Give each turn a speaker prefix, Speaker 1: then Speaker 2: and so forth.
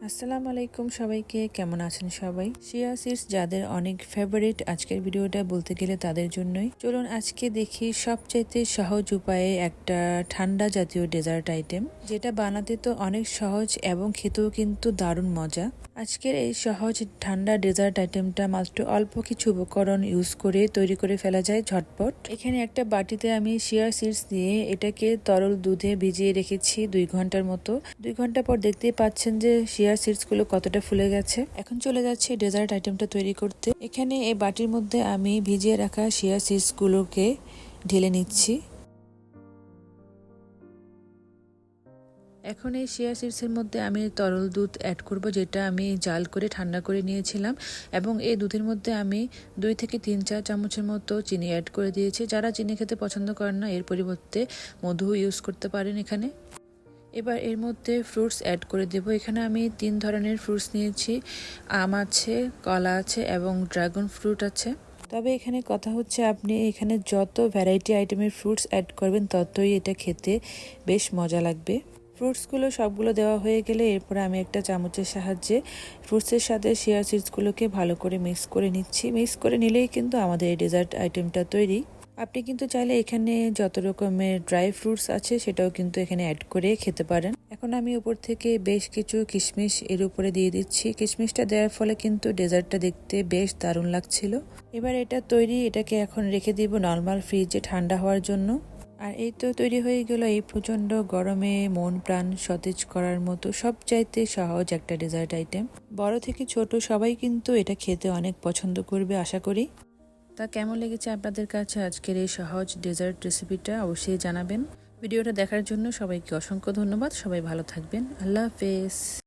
Speaker 1: আসসালামু আলাইকুম সবাইকে, কেমন আছেন সবাই? শিয়া সিডস যাদের অনেক ফেভারিট, আজকের ভিডিওটা বলতে গেলে তাদের জন্যই। চলুন আজকে দেখি সবচাইতে সহজ উপায়ে একটা ঠান্ডা জাতীয় ডেজার্ট আইটেম, যেটা বানাতে তো অনেক সহজ এবং খেতেও কিন্তু দারুণ মজা। আজকের এই সহজ ঠান্ডা ডেজার্ট আইটেমটা মাত্র অল্প কিছু উপকরণ ইউজ করে তৈরি করে ফেলা যায় ঝটপট। এখানে একটা বাটিতে আমি শিয়া সিডস দিয়ে এটাকে তরল দুধে ভিজিয়ে রেখেছি 2 ঘন্টার মতো। 2 ঘন্টা পর দেখতেই পাচ্ছেন যে শিয়া সিডস গুলো কতটা ফুলে গেছে। এখন চলে যাচ্ছে ডেজার্ট আইটেমটা তৈরি করতে। এখানে এই বাটির মধ্যে আমি ভিজিয়ে রাখা শিয়া সিডস গুলোকে ঢেলে নিচ্ছি। এখন এই শিয়া সিডসের মধ্যে আমি তরল দুধ অ্যাড করব, যেটা আমি জাল করে ঠান্ডা করে নিয়েছিলাম, এবং এই দুধের মধ্যে আমি 2 থেকে 3-4 চামচের মতো চিনি অ্যাড করে দিয়েছি। যারা চিনি খেতে পছন্দ করেন না, এর পরিবর্তে মধু ইউজ করতে পারেন এখানে। এবার এর মধ্যে ফ্রুটস অ্যাড করে দেব। এখানে আমি 3 ধরনের ফ্রুটস নিয়েছি, আম আছে, কলা আছে এবং ড্রাগন ফ্রুট আছে। তবে এখানে কথা হচ্ছে, আপনি এখানে যত ভ্যারাইটি আইটেমের ফ্রুটস অ্যাড করবেন ততই এটা খেতে বেশ মজা লাগবে। ফ্রুটসগুলো সবগুলো দেওয়া হয়ে গেলে এরপর আমি একটা চামচের সাহায্যে ফ্রুটসের সাথে শিয়া সিডসগুলোকে ভালো করে মিক্স করে নিচ্ছি। মিক্স করে নিলেই কিন্তু আমাদের এই ডেজার্ট আইটেমটা তৈরি। আপনি কিন্তু চাইলে এখানে যত রকমের ড্রাই ফ্রুটস আছে সেটাও কিন্তু এখানে অ্যাড করে খেতে পারেন। এখন আমি উপর থেকে বেশ কিছু কিশমিশ এর উপরে দিয়ে দিচ্ছি। কিশমিশটা দেওয়ার ফলে কিন্তু ডেজার্টটা দেখতে বেশ দারুণ লাগছিল। এবার এটা তৈরি, এটাকে এখন রেখে দিব নর্মাল ফ্রিজে ঠান্ডা হওয়ার জন্য। আর এই তো তৈরি হয়ে গেল এই প্রচণ্ড গরমে মন প্রাণ সতেজ করার মতো সবচাইতে সহজ একটা ডেজার্ট আইটেম। বড় থেকে ছোট সবাই কিন্তু এটা খেতে অনেক পছন্দ করবে আশা করি। তা কেমন লেগেছে আপনাদের কাছে আজকের এই সহজ ডেজার্ট রেসিপিটা অবশ্যই জানাবেন। ভিডিওটা দেখার জন্য সবাইকে অসংখ্য ধন্যবাদ। সবাই ভালো থাকবেন। আল্লাহ হাফেজ।